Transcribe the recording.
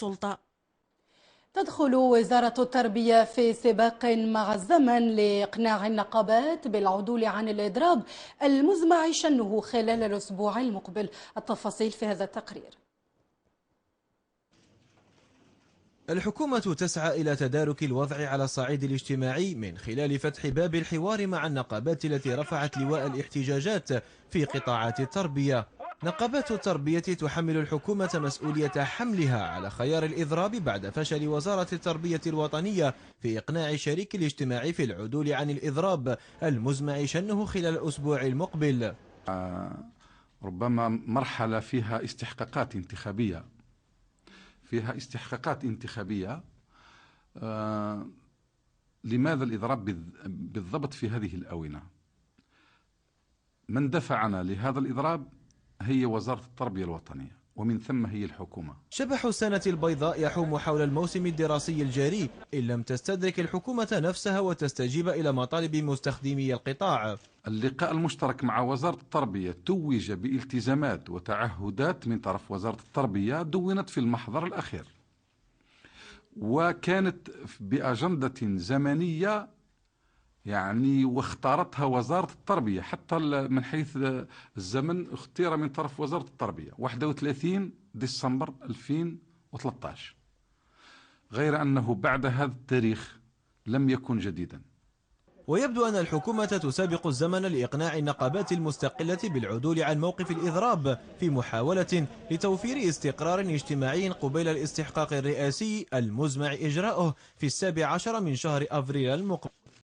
السلطة. تدخل وزارة التربية في سباق مع الزمن لإقناع النقابات بالعدول عن الإضراب المزمع شنه خلال الأسبوع المقبل. التفاصيل في هذا التقرير. الحكومة تسعى إلى تدارك الوضع على الصعيد الاجتماعي من خلال فتح باب الحوار مع النقابات التي رفعت لواء الاحتجاجات في قطاعات التربية. نقابات التربية تحمل الحكومة مسؤولية حملها على خيار الإضراب بعد فشل وزارة التربية الوطنية في إقناع الشريك الاجتماعي في العدول عن الإضراب المزمع شنه خلال الأسبوع المقبل. ربما مرحلة فيها استحقاقات انتخابية. لماذا الإضراب بالضبط في هذه الآونة؟ من دفعنا لهذا الإضراب هي وزارة التربية الوطنية، ومن ثم هي الحكومة. شبح السنة البيضاء يحوم حول الموسم الدراسي الجاري إن لم تستدرك الحكومة نفسها وتستجيب إلى مطالب مستخدمي القطاع. اللقاء المشترك مع وزارة التربية توج بالتزامات وتعهدات من طرف وزارة التربية دونت في المحضر الأخير، وكانت بأجندة زمنية واختارتها وزارة التربية، حتى من حيث الزمن اختير من طرف وزارة التربية 31 ديسمبر 2013، غير أنه بعد هذا التاريخ لم يكن جديدا. ويبدو أن الحكومة تسابق الزمن لإقناع النقابات المستقلة بالعدول عن موقف الإضراب في محاولة لتوفير استقرار اجتماعي قبيل الاستحقاق الرئاسي المزمع إجراؤه في 17 من شهر أفريل المقبل.